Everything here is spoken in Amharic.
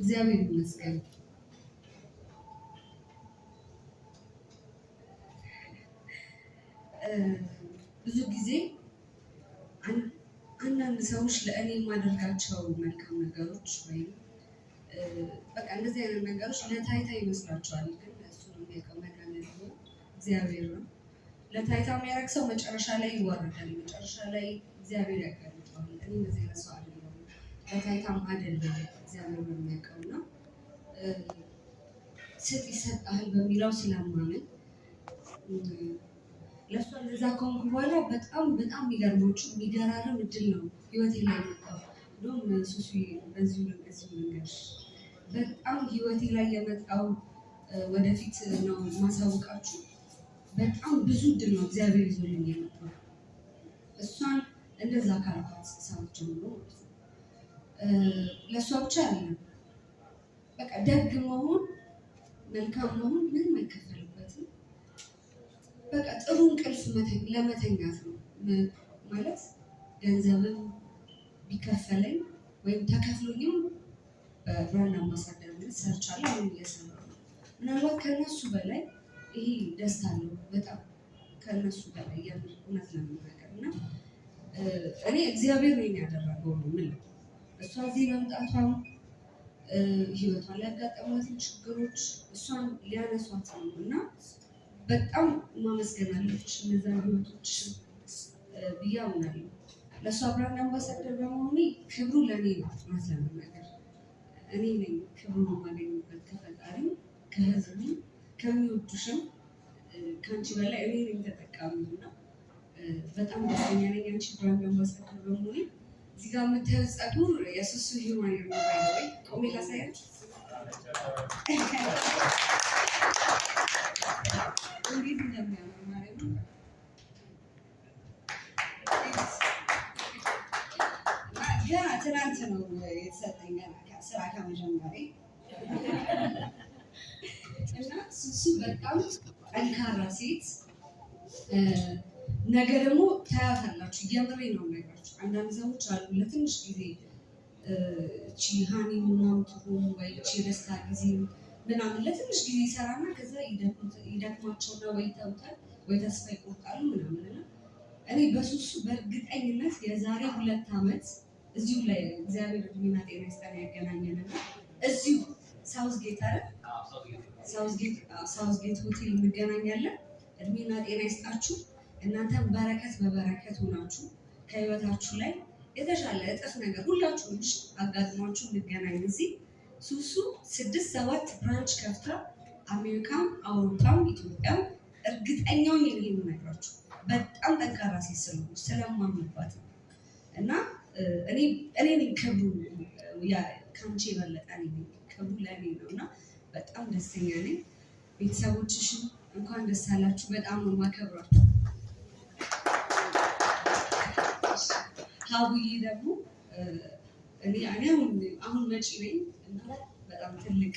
እግዚአብሔር ይመስገን። ብዙ ጊዜ አንዳንድ ሰዎች ለእኔ የማደርጋቸው መልካም ነገሮች ወይም በቃ እንደዚህ አይነት ነገሮች ለታይታ ይመስላቸዋል። ግን እሱን የሚያውቀው መድኃኒዓለም እግዚአብሔር ነው። ለታይታ የሚያደርግ ሰው መጨረሻ ላይ ይዋረዳል። መጨረሻ ላይ እግዚአብሔር ያጋልጠዋል። እኔ እንደዚህ አይነት ሰው አይደለሁም። ለታይታም አይደለም እግዚአብሔር ነው የሚያውቀው እና ስጥ ይሰጣል በሚለው ስለማመን ለእሷ እንደዛ ከሆንኩ በኋላ በጣም የሚገርማችሁ የሚገራርም እድል ነው ህይወቴ ላይ የመጣው። እንደውም ሱሱ በዚሁ መንገድ በጣም ህይወቴ ላይ የመጣው ወደፊት ነው ማሳወቃችሁ። በጣም ብዙ እድል ነው እግዚአብሔር ይዞልኝ የመጣው። እሷን እንደዛ ካረኳት ሰዓት ጀምሮ ማለት ነው። ለእሷ ብቻ አይደለም በቃ ደግ መሆን መልካም መሆን ምንም አይከፈልበትም። በቃ ጥሩ እንቅልፍ ለመተኛት ነው ማለት ገንዘብም ቢከፈለኝ ወይም ተከፍሎኝም በብራንድ አምባሳደርነት ሰርቻለሁ። አሁን እየሰራሁ ነው። ምናልባት ከነሱ በላይ ይሄ ደስታ አለው በጣም ከነሱ በላይ የምር እውነት ለመናገር እና እኔ እግዚአብሔር ነው ያደረገው ነው የምለው። እሷ እዚህ መምጣቷ ህይወቷ ላይ ያጋጠሟትን ችግሮች እሷን ሊያነሷት ነው እና በጣም ማመስገን አለች እነዛን ህይወቶች ብዬ አምናለሁ። ለእሷ ብራንድ አምባሳደር በመሆኔ ክብሩ ለእኔ ነው እውነት ለመናገር። እኔ ነኝ ክብሩ የማገኝበት ከፈጣሪም ከህዝብም ከሚወዱሽም ከአንቺ በላይ እኔ ነኝ ተጠቃሚ እና በጣም ደስተኛ ነኝ አንቺ ብራንድ አምባሳደር በመሆኔ። እዚህ ጋር የምታዩት ፀጉር የሱሱ ሂውማን የሚባለው ወይ ቆሜ ላሳያችሁ። እንዴት እንደሚያምር ማለት ነው። ገና ትናንት ነው የተሰጠኝ ስራ ከመጀመሪያ እና ሱሱ በጣም ጠንካራ ሴት ነገ ደግሞ ታያታላችሁ። የምሬ ነው ነገራችሁ። አንዳንድ ሰዎች አሉ ለትንሽ ጊዜ እቺ ሃኒ ምናምን ትሆን ወይ እቺ ደስታ ጊዜ ምናምን ለትንሽ ጊዜ ይሰራና ከዛ ይደክማቸውና ወይ ይተውታል ወይ ተስፋ ይቆርጣሉ ምናምን እና እኔ በሱሱ በእርግጠኝነት የዛሬ 2 ዓመት እዚሁ ላይ እግዚአብሔር እድሜና ጤና ይስጠን ያገናኘንና እዚሁ ሳውዝጌት አይደል ሳውዝጌት ሆቴል እንገናኛለን። እድሜና ጤና ይስጣችሁ። እናንተም በረከት በበረከት ሆናችሁ ከህይወታችሁ ላይ የተሻለ እጥፍ ነገር ሁላችሁም አጋጥሟችሁ እንገናኝ። እዚህ ሱሱ 6-7 ብራንች ከፍታ አሜሪካም አውሮፓም ኢትዮጵያም እርግጠኛውን ይሄን ነግራችሁ በጣም ጠንካራ ሴት ስለሆነች ስለማምንባት ነው እና እኔ ነኝ ክብሩ ከአንቺ የበለጠ ክብሩ ለእኔ ነው እና በጣም ደስተኛ ነኝ። ቤተሰቦችሽን እንኳን ደስ አላችሁ። በጣም ነው የማከብራችሁ። ሀቡዬ ደግሞ እኔ አሁን መጪ ነኝ እና በጣም ትልቅ